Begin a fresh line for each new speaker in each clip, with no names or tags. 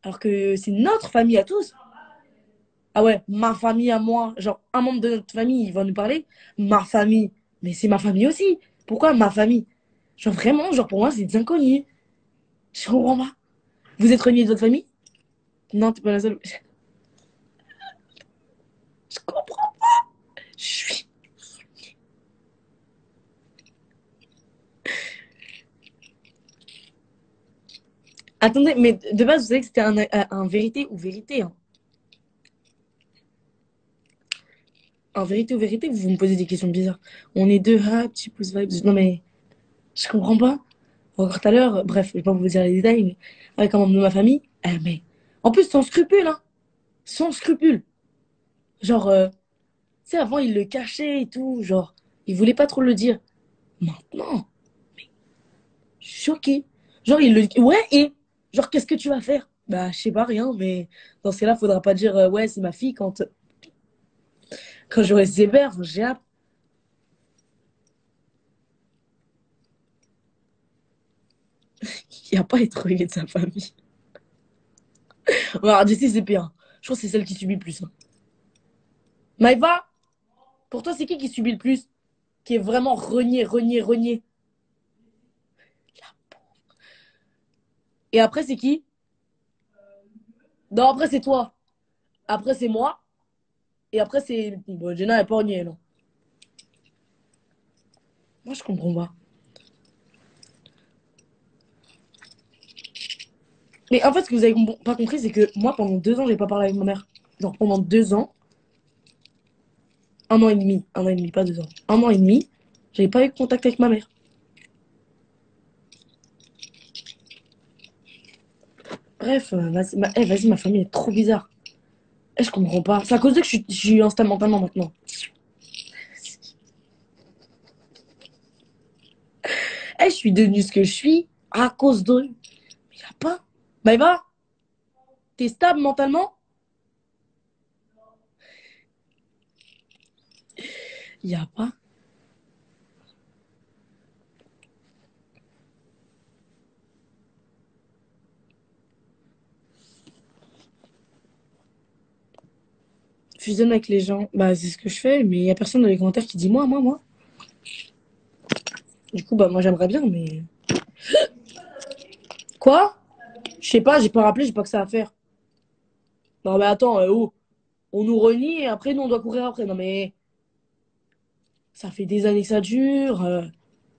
Alors que c'est notre famille à tous. Ah ouais, ma famille à moi. Genre, un membre de notre famille, il va nous parler. Ma famille. Mais c'est ma famille aussi. Pourquoi ma famille? Genre, vraiment, genre, pour moi, c'est des inconnus. Je comprends pas. Vous êtes renié de votre famille? Non, t'es pas la seule. Je comprends. Je suis. Attendez, mais de base, vous savez que c'était un vérité ou vérité, hein. En vérité ou vérité, vous me posez des questions bizarres. On est deux, ah, petit pouce vibes. Non, mais je comprends pas. Encore tout à l'heure, bref, je vais pas vous dire les détails, mais avec un membre de ma famille, mais en plus, sans scrupule, hein. Sans scrupule. Genre, tu sais, avant, il le cachait et tout. Genre, il voulait pas trop le dire. Maintenant, je suis choquée. Genre, il le. Ouais, et. Genre, qu'est-ce que tu vas faire? Bah, je sais pas, rien, mais dans ce cas-là, faudra pas dire, ouais, c'est ma fille quand j'aurai ses verres. J'ai hâte. Il n'y a pas à être renié de sa famille. Alors, d'ici, c'est pire. Je crois que c'est celle qui subit le plus, hein. Maïva, pour toi, c'est qui subit le plus? Qui est vraiment renié, renié, renié. Et après, c'est qui? Non, après, c'est toi. Après, c'est moi. Et après, c'est. Bon, Jenna est pas reniée, non. Moi, je comprends pas. Mais en fait, ce que vous avez pas compris, c'est que moi, pendant 2 ans, j'ai pas parlé avec ma mère. Genre, pendant 2 ans, 1 an et demi, pas 2 ans. 1 an et demi, j'avais pas eu de contact avec ma mère. Bref, vas-y, vas-y, ma famille est trop bizarre. Je comprends pas. C'est à cause d'eux que je suis instable mentalement maintenant. Je suis devenue ce que je suis à cause d'eux. Mais y a pas. Maëva, t'es stable mentalement? Y a pas. Fusionne avec les gens. Bah, c'est ce que je fais, mais y a personne dans les commentaires qui dit moi, moi, moi. Du coup, bah, moi, j'aimerais bien, mais. Quoi? Je sais pas, j'ai pas rappelé, j'ai pas que ça à faire. Non, mais attends, oh. On nous renie et après, nous, on doit courir après. Non, mais ça fait des années que ça dure.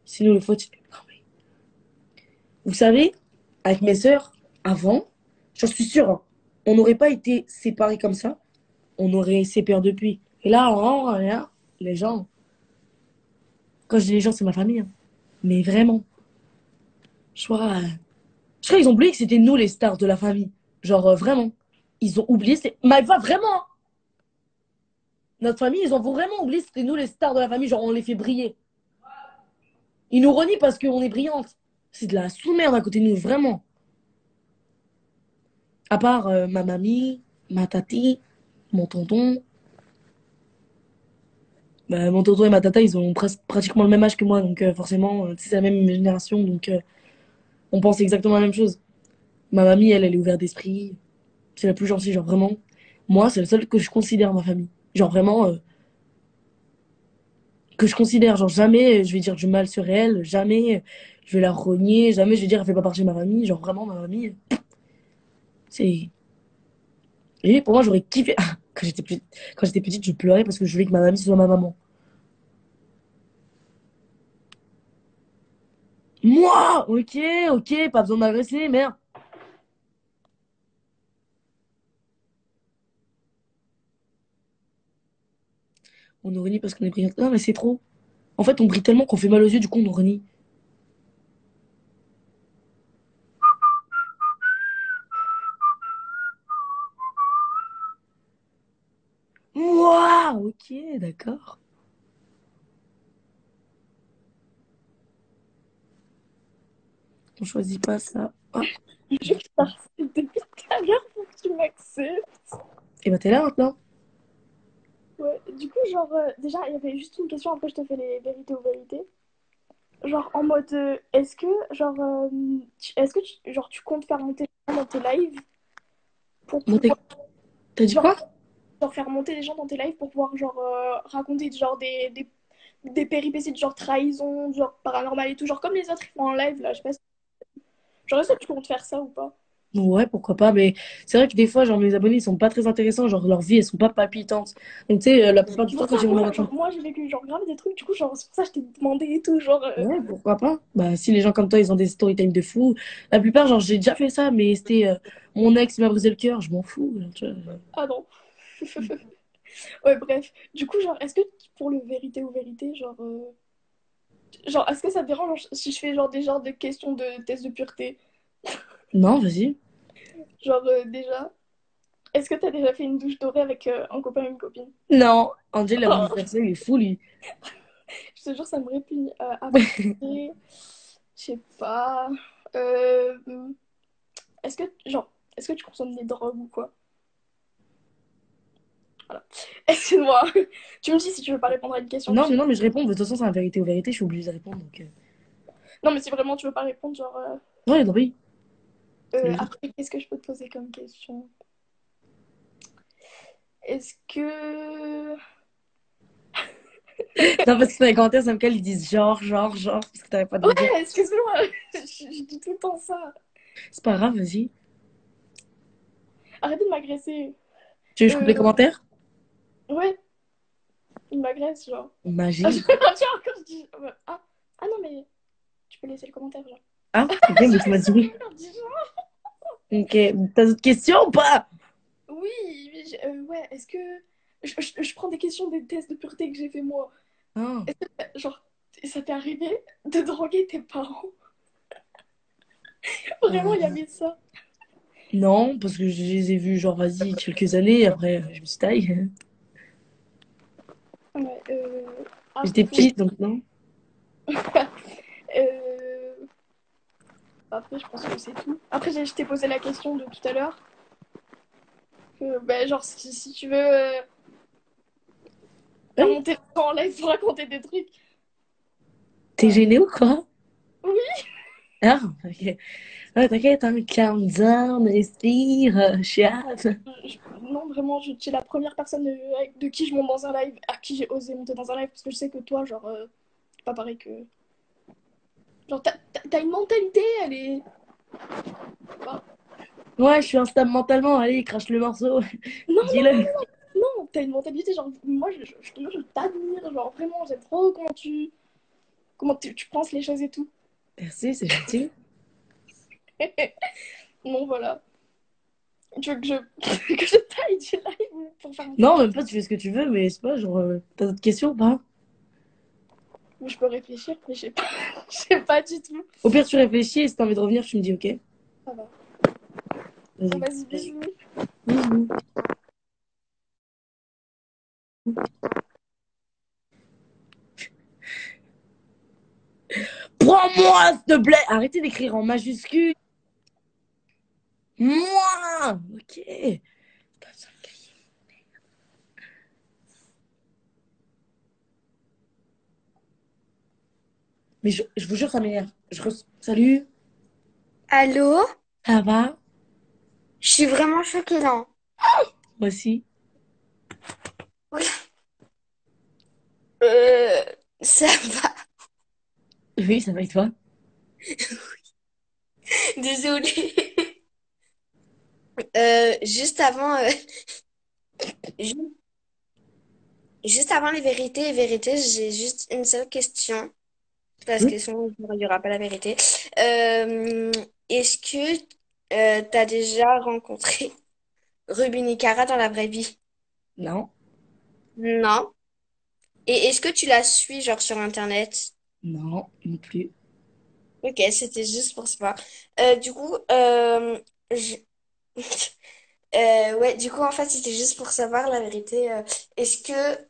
C'est nous le faute. Non, mais. Vous savez, avec mes sœurs, avant, j'en suis sûre, hein, on n'aurait pas été séparés comme ça. On aurait séparé depuis. Et là, rien, les gens. Quand je dis les gens, c'est ma famille, hein. Mais vraiment, je crois qu'ils ont oublié que c'était nous les stars de la famille. Genre, vraiment. Ils ont oublié. Mais va vraiment, hein. Notre famille, ils ont vraiment oublié que c'était nous les stars de la famille. Genre, on les fait briller. Ils nous renient parce qu'on est brillante. C'est de la sous-merde à côté de nous, vraiment. À part ma mamie, ma tati, mon tonton. Bah, mon tonton et ma tata, ils ont pratiquement le même âge que moi. Donc, forcément, c'est la même génération. Donc, on pense exactement la même chose. Ma mamie, elle est ouverte d'esprit. C'est la plus gentille, genre vraiment. Moi, c'est le seul que je considère ma famille. Genre vraiment, que je considère. Genre jamais je vais dire du mal sur elle, jamais je vais la renier, jamais je vais dire elle fait pas partie de ma famille. Genre vraiment, ma famille, c'est. Et pour moi, j'aurais kiffé. Quand j'étais petite, je pleurais parce que je voulais que ma mamie soit ma maman. Moi, ok, ok, pas besoin de m'agresser, merde. On nous renie parce qu'on est brillante. Non, mais c'est trop. En fait, on brille tellement qu'on fait mal aux yeux, du coup, on nous renie. Moi, ok, d'accord. On choisit pas ça. Ah,
Je t'harcèle depuis tout à l'heure pour que tu m'acceptes.
et bah t'es là maintenant.
Ouais, du coup, genre, déjà, il y avait juste une question, après je te fais les vérités ou vérités. Genre, en mode, est-ce que, genre, est-ce que genre, tu comptes faire monter dans tes lives? pour
Monter...
pouvoir
T'as dit
genre,
quoi?
genre faire monter les gens dans tes lives pour pouvoir genre raconter genre des péripéties de genre trahison, genre paranormal et tout, genre comme les autres ils font en live là, je sais pas si... Genre est-ce que tu comptes faire ça ou pas?
Ouais, pourquoi pas, mais c'est vrai que des fois, genre, mes abonnés, ils sont pas très intéressants, genre, leur vie, elles sont pas palpitantes. Donc, tu sais, la plupart du
C'est
temps,
pour
quand
ça,
ils vont me
moi,
raconter,
genre, moi j'ai vécu genre grave des trucs, du coup, genre, c'est pour ça que je t'ai demandé et tout, genre.
ouais, pourquoi pas? Bah, si les gens comme toi, ils ont des story time de fou, la plupart, genre, j'ai déjà fait ça, mais c'était mon ex, il m'a brisé le cœur, je m'en fous, genre, tu vois.
Ah non. Ouais, bref. Du coup, genre, est-ce que pour le vérité ou vérité, genre. Genre, est-ce que ça te dérange genre, si je fais genre des genres de questions de tests de pureté?
Non, vas-y.
Genre, déjà, est-ce que t'as déjà fait une douche dorée avec un copain ou une copine?
Non, Angel, il a voulu faire ça, il est fou, lui.
Je te jure, ça me répugne. Après, je sais pas. Euh, est-ce que, genre, est-ce que tu consommes des drogues ou quoi? Voilà. Excuse-moi. Tu me dis si tu veux pas répondre à une question que
Non,
j'ai.
mais je réponds, de toute façon, c'est la vérité ou vérité, je suis obligée de répondre, donc...
Non, mais si vraiment tu veux pas répondre, genre.
Ouais, non, oui.
Après, qu'est-ce que je peux te poser comme question? Est-ce que.
Non, parce que dans les commentaires, ça me cale, ils disent genre, parce que t'arrêtes pas de le dire.
Ouais, excuse-moi. Je dis tout le temps ça.
C'est pas grave, vas-y.
Arrêtez de m'agresser.
Tu veux que je coupe les
Euh,
commentaires?
ouais, il m'agresse, genre. Ah,
Magie.
tu vois, encore, je dis. Ah non, mais tu peux laisser le commentaire, genre.
Ah, ok, mais tu m'as dit oui.
Je dis genre.
Ok, t'as d'autres questions ou pas?
Oui, mais ouais, est-ce que. Je prends des questions des tests de pureté que j'ai fait moi.
Ah.
Genre, ça t'est arrivé de droguer tes parents? Vraiment, il y
Euh,
avait ça.
non, parce que je les ai vus, genre, vas-y, quelques années, après, je me suis taille.
Ouais,
J'étais
après,
petite, donc non.
euh, après, je pense que c'est tout. Après, je t'ai posé la question de tout à l'heure. Que, ben, genre, si tu veux faire
Oui.
monter le temps en live pour raconter des trucs.
T'es
Voilà.
gênée ou quoi?
Oui,
Ah, ok. Ouais, t'inquiète, hein, calm down, respire, chiate.
non, vraiment, tu es la première personne de qui je monte dans un live, à qui j'ai osé monter dans un live, parce que je sais que toi, genre, c'est pas pareil que. Genre, t'as une mentalité, elle est. Bah,
Ouais, je suis instable mentalement, allez, crache le morceau.
non,
Dis-le.
non, t'as une mentalité, genre, moi, je t'admire, genre, vraiment, j'aime trop comment tu penses les choses et tout.
Merci, c'est gentil.
Non, voilà. Tu veux que je, que je taille du live pour faire monter le
Non,
temps?
même pas, tu fais ce que tu veux, mais c'est pas, genre, t'as d'autres questions ou pas?
Mais je peux réfléchir, mais je sais pas. Je sais pas du tout.
Au pire, tu réfléchis et si t'as envie de revenir, tu me dis ok.
Ça va. Bon,
Vas-y.
vas-y, bisous.
Bisous. Prends-moi, s'il te plaît. Arrêtez d'écrire en majuscule. Moi. Ok. Mais je vous jure, ça m'énerve. Salut.
Allô?
Ça va?
Je suis vraiment choquée là.
Moi aussi.
Oui. Euh, ça va.
Oui, ça va et toi?
Désolée. Juste avant, ju- juste avant les vérités, j'ai juste une seule question. Parce
Oui.
que sinon, il n'y aura pas la vérité. Est-ce que tu as déjà rencontré Ruby Nicara dans la vraie vie?
Non.
Non. Et est-ce que tu la suis, genre, sur Internet?
Non, non plus.
Ok, c'était juste pour savoir. Du coup, je- ouais, du coup, en fait, c'était juste pour savoir la vérité. Est-ce que,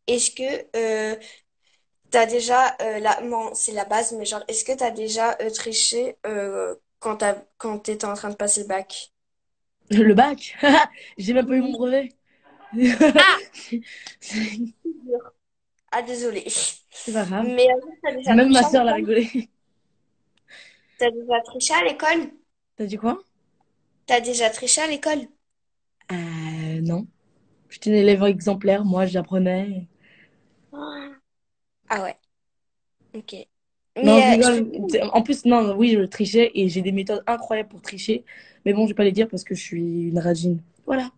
est-ce que t'as déjà, bon, c'est la base, mais genre, est-ce que t'as déjà triché quand t'étais en train de passer le bac?
Le bac. J'ai même pas eu mon
Oui.
brevet.
Ah,
C'est
c'est dur. Ah, désolée.
pas grave.
Mais t'as déjà
Même ma
triché à
soeur l'a
l'école?
rigolé.
T'as déjà triché à l'école?
T'as dit quoi?
T'as déjà triché à l'école?
Non. J'étais une élève exemplaire, moi, j'apprenais.
Ah ouais, ok.
Non, je
Mais
rigole. En plus, non, oui, je trichais et j'ai des méthodes incroyables pour tricher. Mais bon, je vais pas les dire parce que je suis une radine. Voilà.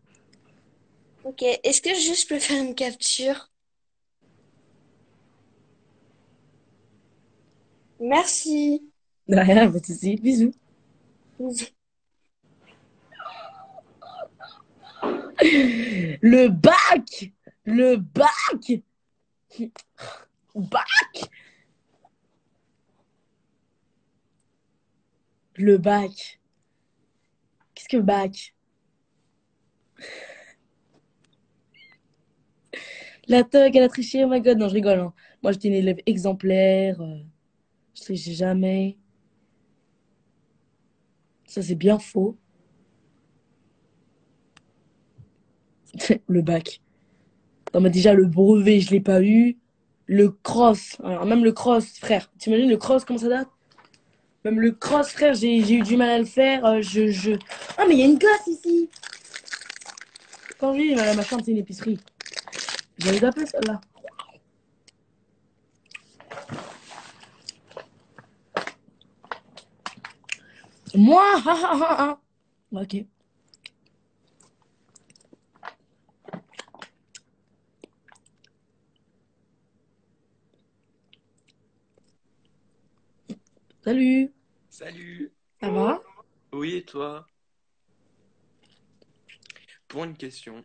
ok, est-ce que juste je peux faire une capture? Merci.
De rien, pas de souci. Bisous. Le bac! Le bac! Bac! Le bac. Qu'est-ce que bac? La thug, elle a triché, oh my god. Non, je rigole, hein. Moi, j'étais une élève exemplaire. Je trichais jamais. Ça, c'est bien faux. Le bac. Non, mais déjà, le brevet, je l'ai pas eu. Le cross. Alors, même le cross, frère. T'imagines le cross, comment ça date? Même le cross, frère, j'ai eu du mal à le faire. Ah, mais il y a une gosse ici! Quand je dis, ma chambre, c'est une épicerie. J'avais tapé celle-là. Moi, ha ha ha ha. Ok. Salut.
Salut!
Ça va?
Oui, et toi? Pour une question,